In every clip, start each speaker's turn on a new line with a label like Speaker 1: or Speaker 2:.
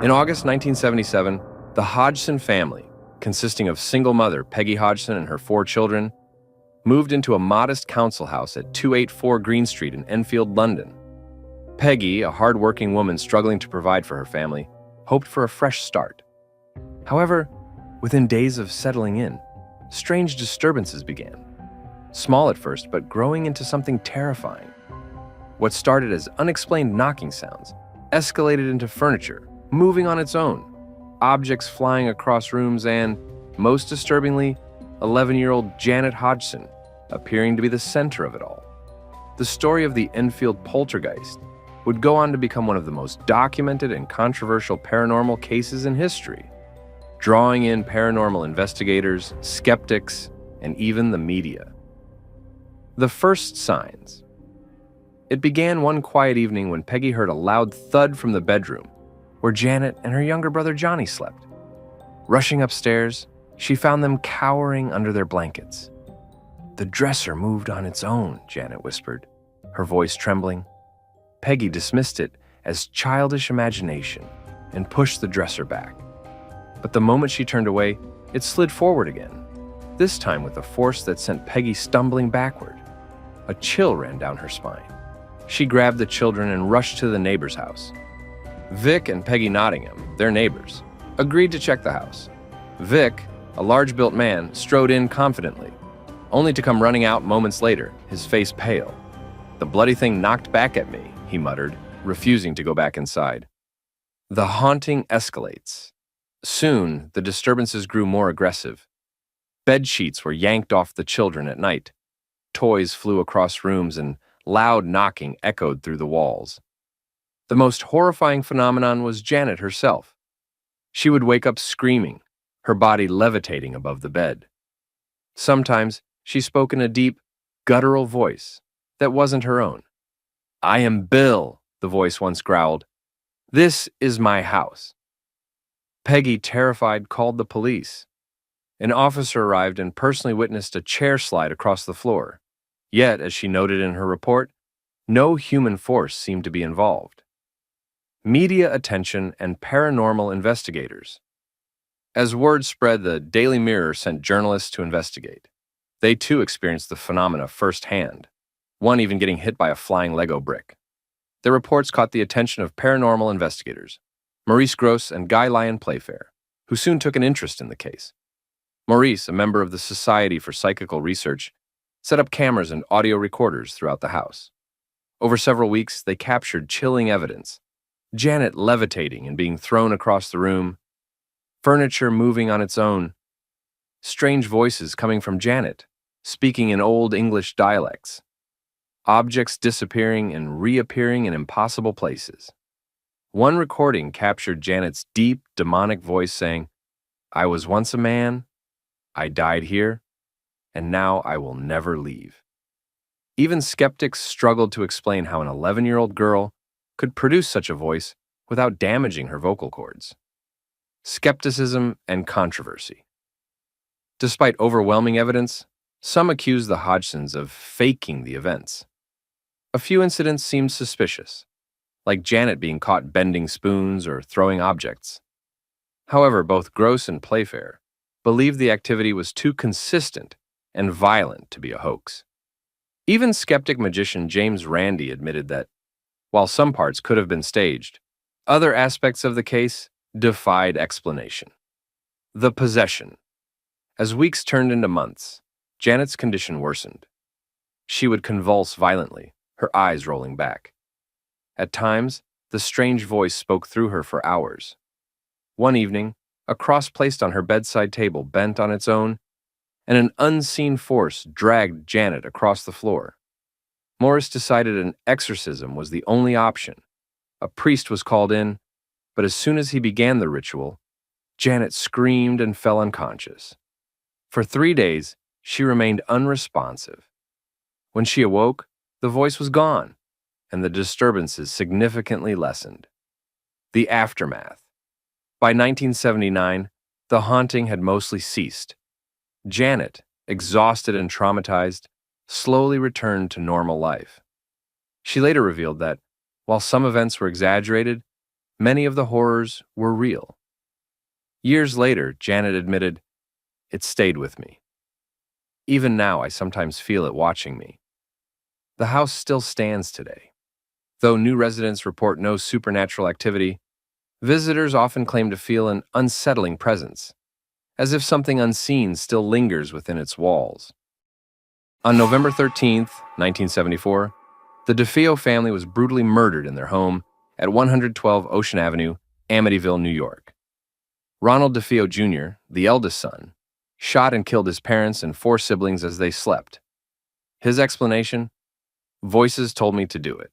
Speaker 1: In August 1977, the Hodgson family, consisting of single mother Peggy Hodgson and her 4 children, moved into a modest council house at 284 Green Street in Enfield, London. Peggy, a hard-working woman struggling to provide for her family, hoped for a fresh start. However, within days of settling in, strange disturbances began. Small at first, but growing into something terrifying. What started as unexplained knocking sounds escalated into furniture moving on its own, objects flying across rooms, and, most disturbingly, 11-year-old Janet Hodgson appearing to be the center of it all. The story of the Enfield Poltergeist would go on to become one of the most documented and controversial paranormal cases in history, drawing in paranormal investigators, skeptics, and even the media. The first signs. It began one quiet evening when Peggy heard a loud thud from the bedroom where Janet and her younger brother Johnny slept. Rushing upstairs, she found them cowering under their blankets. "The dresser moved on its own," Janet whispered, her voice trembling. Peggy dismissed it as childish imagination and pushed the dresser back. But the moment she turned away, it slid forward again, this time with a force that sent Peggy stumbling backward. A chill ran down her spine. She grabbed the children and rushed to the neighbor's house. Vic and Peggy Nottingham, their neighbors, agreed to check the house. Vic, a large-built man, strode in confidently, only to come running out moments later, his face pale. "The bloody thing knocked back at me," he muttered, refusing to go back inside. The haunting escalates. Soon, the disturbances grew more aggressive. Bed sheets were yanked off the children at night. Toys flew across rooms and loud knocking echoed through the walls. The most horrifying phenomenon was Janet herself. She would wake up screaming, her body levitating above the bed. Sometimes she spoke in a deep, guttural voice that wasn't her own. "I am Bill," the voice once growled. "This is my house." Peggy, terrified, called the police. An officer arrived and personally witnessed a chair slide across the floor. Yet, as she noted in her report, no human force seemed to be involved. Media attention and paranormal investigators. As word spread, the Daily Mirror sent journalists to investigate. They too experienced the phenomena firsthand, one even getting hit by a flying Lego brick. Their reports caught the attention of paranormal investigators, Maurice Gross and Guy Lyon Playfair, who soon took an interest in the case. Maurice, a member of the Society for Psychical Research, set up cameras and audio recorders throughout the house. Over several weeks, they captured chilling evidence: Janet levitating and being thrown across the room, furniture moving on its own, strange voices coming from Janet, speaking in Old English dialects, objects disappearing and reappearing in impossible places. One recording captured Janet's deep, demonic voice saying, "I was once a man, I died here, and now I will never leave." Even skeptics struggled to explain how an 11-year-old girl could produce such a voice without damaging her vocal cords. Skepticism and controversy. Despite overwhelming evidence, some accused the Hodgsons of faking the events. A few incidents seemed suspicious, like Janet being caught bending spoons or throwing objects. However, both Gross and Playfair believed the activity was too consistent and violent to be a hoax. Even skeptic magician James Randi admitted that, while some parts could have been staged, other aspects of the case defied explanation. The possession. As weeks turned into months, Janet's condition worsened. She would convulse violently, her eyes rolling back. At times, the strange voice spoke through her for hours. One evening, a cross placed on her bedside table bent on its own, and an unseen force dragged Janet across the floor. Morris decided an exorcism was the only option. A priest was called in, but as soon as he began the ritual, Janet screamed and fell unconscious. For 3 days, she remained unresponsive. When she awoke, the voice was gone, and the disturbances significantly lessened. The aftermath. By 1979, the haunting had mostly ceased. Janet, exhausted and traumatized, slowly returned to normal life. She later revealed that, while some events were exaggerated, Many of the horrors were real. Years later, Janet admitted, "It stayed with me. Even now, I sometimes feel it watching me." The house still stands today. Though new residents report no supernatural activity, visitors often claim to feel an unsettling presence, as if something unseen still lingers within its walls. On November 13th, 1974, the DeFeo family was brutally murdered in their home at 112 Ocean Avenue, Amityville, New York. Ronald DeFeo Jr., the eldest son, shot and killed his parents and 4 siblings as they slept. His explanation? Voices told me to do it.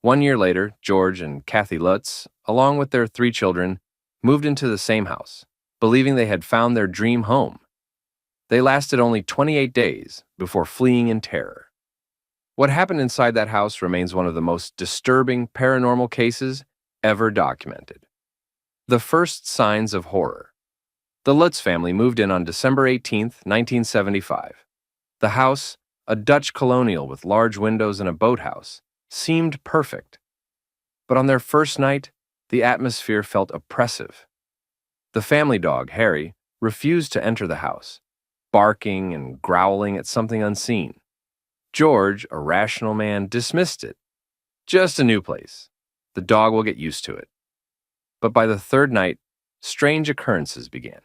Speaker 1: 1 year later, George and Kathy Lutz, along with their 3 children, moved into the same house, believing they had found their dream home. They lasted only 28 days before fleeing in terror. What happened inside that house remains one of the most disturbing paranormal cases ever documented. The first signs of horror. The Lutz family moved in on December 18th, 1975. The house, a Dutch colonial with large windows and a boathouse, seemed perfect. But on their first night, the atmosphere felt oppressive. The family dog, Harry, refused to enter the house, barking and growling at something unseen. George, a rational man, dismissed it. Just a new place. The dog will get used to it. But by the 3rd night, strange occurrences began.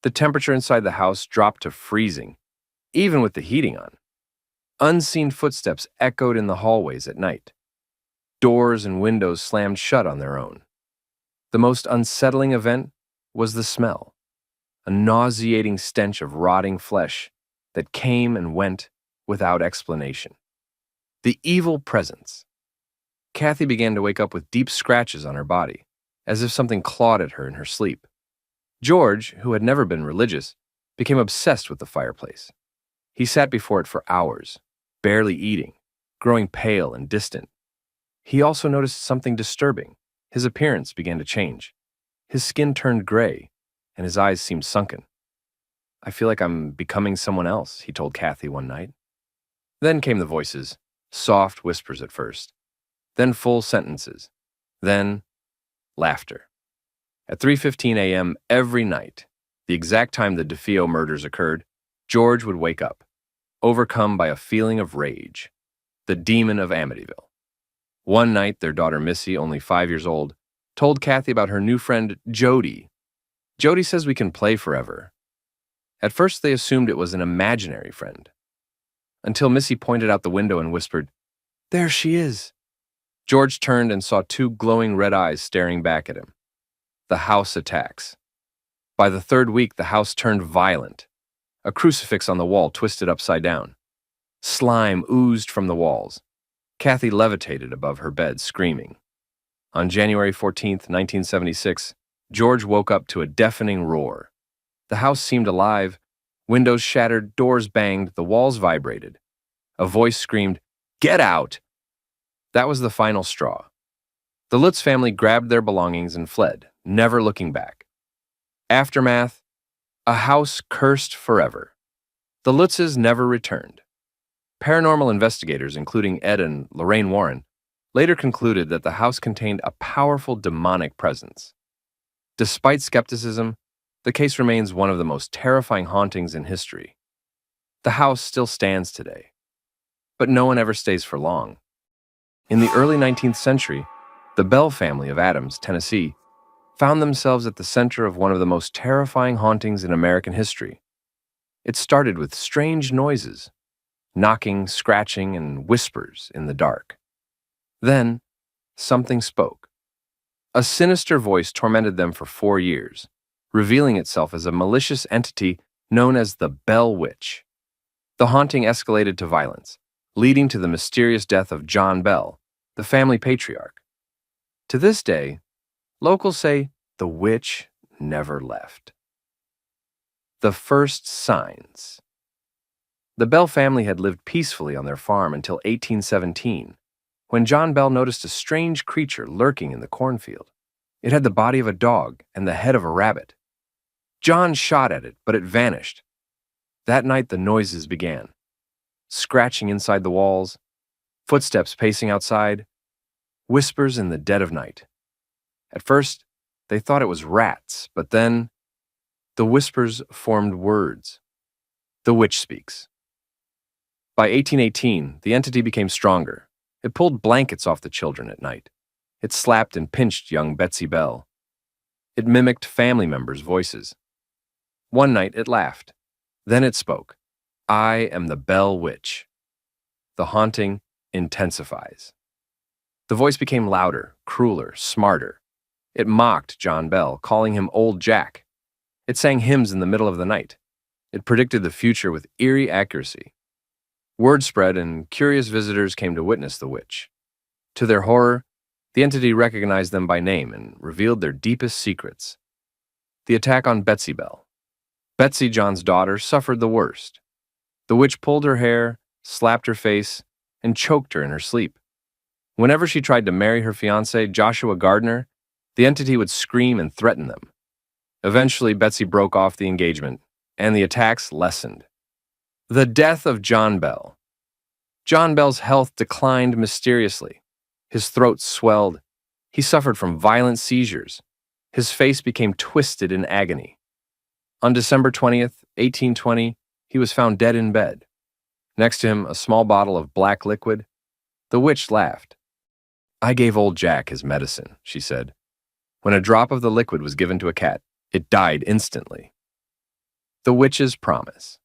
Speaker 1: The temperature inside the house dropped to freezing, even with the heating on. Unseen footsteps echoed in the hallways at night. Doors and windows slammed shut on their own. The most unsettling event was the smell, a nauseating stench of rotting flesh that came and went without explanation. The evil presence. Kathy began to wake up with deep scratches on her body, as if something clawed at her in her sleep. George, who had never been religious, became obsessed with the fireplace. He sat before it for hours, barely eating, growing pale and distant. He also noticed something disturbing. His appearance began to change. His skin turned gray, and his eyes seemed sunken. "I feel like I'm becoming someone else," he told Kathy one night. Then came the voices, soft whispers at first, then full sentences, then laughter. At 3:15 a.m. every night, the exact time the DeFeo murders occurred, George would wake up, overcome by a feeling of rage, the demon of Amityville. One night, their daughter Missy, only 5 years old, told Kathy about her new friend Jody. "Jody says we can play forever." At first, they assumed it was an imaginary friend, until Missy pointed out the window and whispered, "There she is." George turned and saw 2 glowing red eyes staring back at him. The house attacks. By the 3rd week, the house turned violent. A crucifix on the wall twisted upside down. Slime oozed from the walls. Kathy levitated above her bed, screaming. On January 14th, 1976, George woke up to a deafening roar. The house seemed alive. Windows shattered, doors banged, the walls vibrated. A voice screamed, "Get out!" That was the final straw. The Lutz family grabbed their belongings and fled, never looking back. Aftermath: a house cursed forever. The Lutzes never returned. Paranormal investigators, including Ed and Lorraine Warren, later concluded that the house contained a powerful demonic presence. Despite skepticism, the case remains one of the most terrifying hauntings in history. The house still stands today, but no one ever stays for long. In the early 19th century, the Bell family of Adams, Tennessee, found themselves at the center of one of the most terrifying hauntings in American history. It started with strange noises, knocking, scratching, and whispers in the dark. Then, something spoke. A sinister voice tormented them for 4 years, revealing itself as a malicious entity known as the Bell Witch. The haunting escalated to violence, leading to the mysterious death of John Bell, the family patriarch. To this day, locals say the witch never left. The first signs. The Bell family had lived peacefully on their farm until 1817, when John Bell noticed a strange creature lurking in the cornfield. It had the body of a dog and the head of a rabbit. John shot at it, but it vanished. That night, the noises began. Scratching inside the walls, footsteps pacing outside, whispers in the dead of night. At first, they thought it was rats, but then the whispers formed words. The witch speaks. By 1818, the entity became stronger. It pulled blankets off the children at night. It slapped and pinched young Betsy Bell. It mimicked family members' voices. One night, it laughed. Then it spoke. I am the Bell Witch. The haunting intensifies. The voice became louder, crueler, smarter. It mocked John Bell, calling him Old Jack. It sang hymns in the middle of the night. It predicted the future with eerie accuracy. Word spread and curious visitors came to witness the witch. To their horror, the entity recognized them by name and revealed their deepest secrets. The attack on Betsy Bell. Betsy, John's daughter, suffered the worst. The witch pulled her hair, slapped her face, and choked her in her sleep. Whenever she tried to marry her fiancé, Joshua Gardner, the entity would scream and threaten them. Eventually, Betsy broke off the engagement, and the attacks lessened. The death of John Bell. John Bell's health declined mysteriously. His throat swelled. He suffered from violent seizures. His face became twisted in agony. On December 20th, 1820, he was found dead in bed. Next to him, a small bottle of black liquid. The witch laughed. I gave old Jack his medicine, she said. When a drop of the liquid was given to a cat, it died instantly. The witch's promise.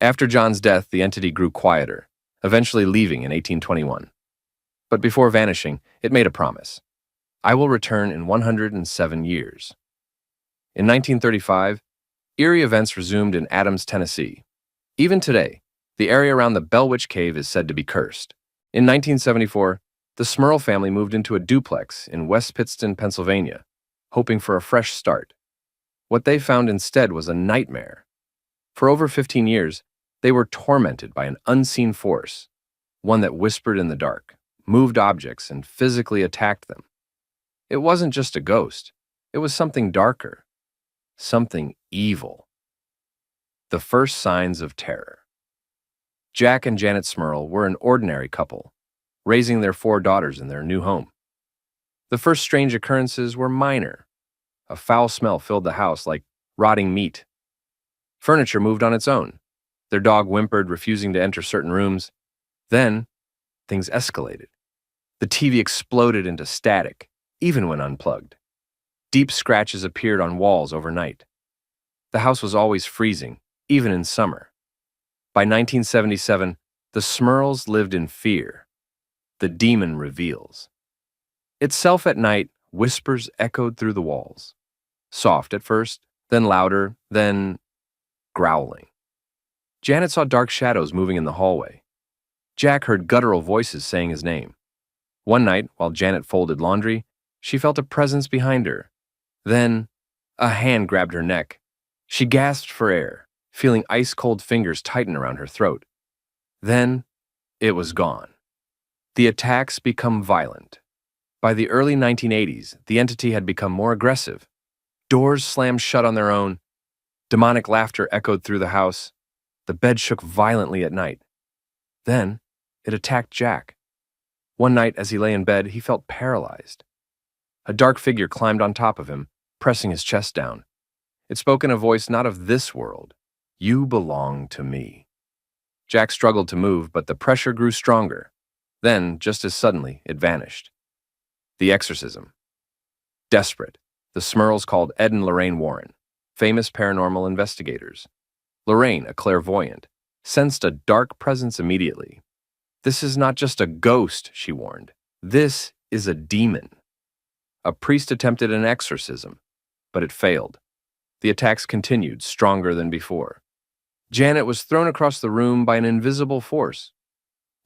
Speaker 1: After John's death, the entity grew quieter, eventually leaving in 1821. But before vanishing, it made a promise. I will return in 107 years. In 1935, eerie events resumed in Adams, Tennessee. Even today, the area around the Bell Witch Cave is said to be cursed. In 1974, the Smurl family moved into a duplex in West Pittston, Pennsylvania, hoping for a fresh start. What they found instead was a nightmare. For over 15 years, they were tormented by an unseen force, one that whispered in the dark, moved objects, and physically attacked them. It wasn't just a ghost. It was something darker, something evil. The first signs of terror. Jack and Janet Smurl were an ordinary couple, raising their 4 daughters in their new home. The first strange occurrences were minor. A foul smell filled the house like rotting meat. Furniture moved on its own. Their dog whimpered, refusing to enter certain rooms. Then, things escalated. The TV exploded into static, even when unplugged. Deep scratches appeared on walls overnight. The house was always freezing, even in summer. By 1977, the Smurls lived in fear. The demon reveals. Itself at night, whispers echoed through the walls. Soft at first, then louder, then growling. Janet saw dark shadows moving in the hallway. Jack heard guttural voices saying his name. One night, while Janet folded laundry, she felt a presence behind her. Then, a hand grabbed her neck. She gasped for air, feeling ice-cold fingers tighten around her throat. Then, it was gone. The attacks become violent. By the early 1980s, the entity had become more aggressive. Doors slammed shut on their own. Demonic laughter echoed through the house. The bed shook violently at night. Then, it attacked Jack. One night, as he lay in bed, he felt paralyzed. A dark figure climbed on top of him, pressing his chest down. It spoke in a voice not of this world. You belong to me. Jack struggled to move, but the pressure grew stronger. Then, just as suddenly, it vanished. The Exorcism. Desperate, the Smurls called Ed and Lorraine Warren, famous paranormal investigators. Lorraine, a clairvoyant, sensed a dark presence immediately. This is not just a ghost, she warned. This is a demon. A priest attempted an exorcism, but it failed. The attacks continued, stronger than before. Janet was thrown across the room by an invisible force.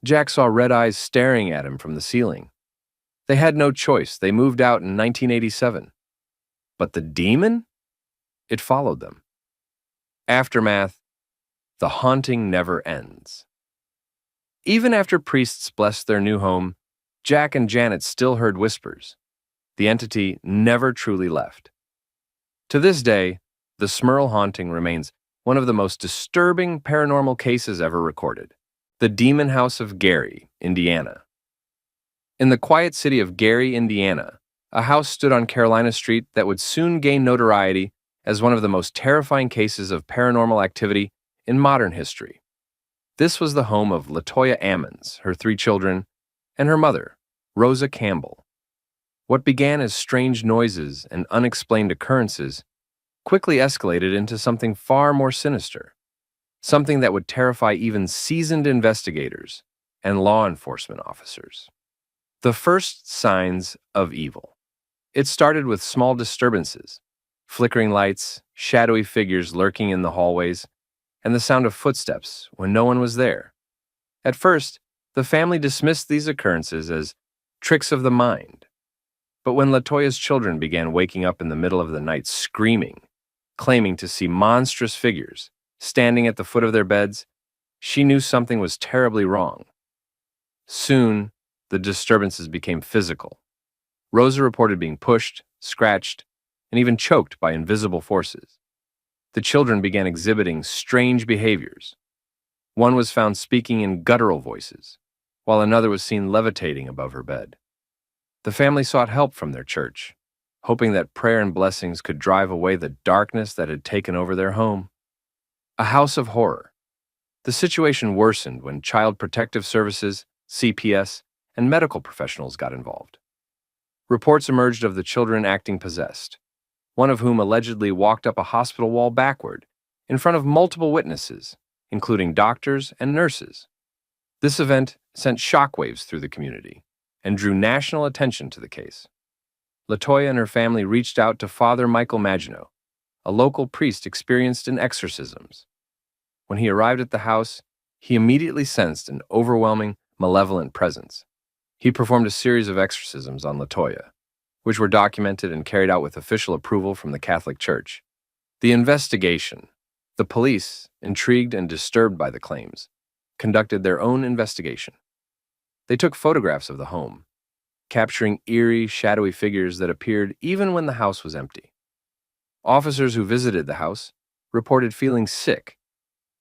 Speaker 1: Jack saw red eyes staring at him from the ceiling. They had no choice. They moved out in 1987. But the demon? It followed them. Aftermath. The haunting never ends. Even after priests blessed their new home, Jack and Janet still heard whispers. The entity never truly left. To this day, the Smurl haunting remains one of the most disturbing paranormal cases ever recorded. The Demon House of Gary, Indiana. In the quiet city of Gary, Indiana, A house stood on Carolina Street that would soon gain notoriety as one of the most terrifying cases of paranormal activity in modern history. This was the home of Latoya Ammons, her 3 children, and her mother, Rosa Campbell. What began as strange noises and unexplained occurrences quickly escalated into something far more sinister, something that would terrify even seasoned investigators and law enforcement officers. The first signs of evil. It started with small disturbances, flickering lights, shadowy figures lurking in the hallways, and the sound of footsteps when no one was there. At first, the family dismissed these occurrences as tricks of the mind. But when Latoya's children began waking up in the middle of the night screaming, claiming to see monstrous figures standing at the foot of their beds, she knew something was terribly wrong. Soon, the disturbances became physical. Rosa reported being pushed, scratched, and even choked by invisible forces. The children began exhibiting strange behaviors. One was found speaking in guttural voices, while another was seen levitating above her bed. The family sought help from their church, hoping that prayer and blessings could drive away the darkness that had taken over their home. A house of horror. The situation worsened when Child Protective Services, CPS, and medical professionals got involved. Reports emerged of the children acting possessed, one of whom allegedly walked up a hospital wall backward in front of multiple witnesses, including doctors and nurses. This event sent shockwaves through the community and drew national attention to the case. Latoya and her family reached out to Father Michael Maginot, a local priest experienced in exorcisms. When he arrived at the house, he immediately sensed an overwhelming, malevolent presence. He performed a series of exorcisms on Latoya, which were documented and carried out with official approval from the Catholic Church. The investigation. The police, intrigued and disturbed by the claims, conducted their own investigation. They took photographs of the home, capturing eerie, shadowy figures that appeared even when the house was empty. Officers who visited the house reported feeling sick,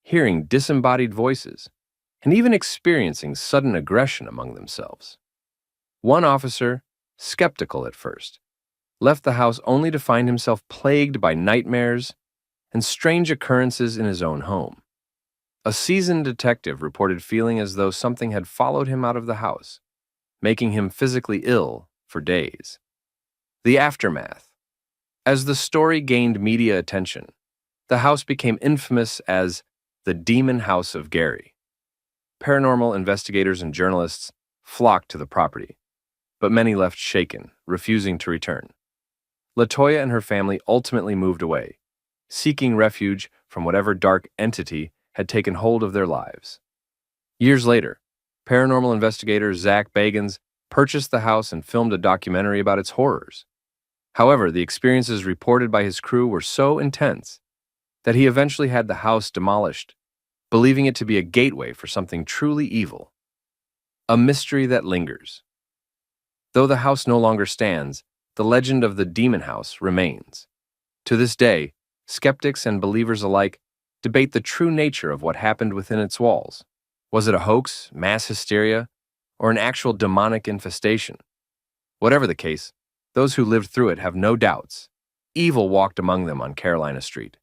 Speaker 1: hearing disembodied voices, and even experiencing sudden aggression among themselves. One officer, skeptical at first, left the house only to find himself plagued by nightmares and strange occurrences in his own home. A seasoned detective reported feeling as though something had followed him out of the house, making him physically ill for days. The aftermath. As the story gained media attention, the house became infamous as the Demon House of Gary. Paranormal investigators and journalists flocked to the property, but many left shaken, refusing to return. Latoya and her family ultimately moved away, seeking refuge from whatever dark entity had taken hold of their lives. Years later, paranormal investigator Zach Bagans purchased the house and filmed a documentary about its horrors. However, the experiences reported by his crew were so intense that he eventually had the house demolished, believing it to be a gateway for something truly evil. A mystery that lingers. Though the house no longer stands, the legend of the Demon House remains. To this day, skeptics and believers alike debate the true nature of what happened within its walls. Was it a hoax, mass hysteria, or an actual demonic infestation? Whatever the case, those who lived through it have no doubts. Evil walked among them on Carolina Street.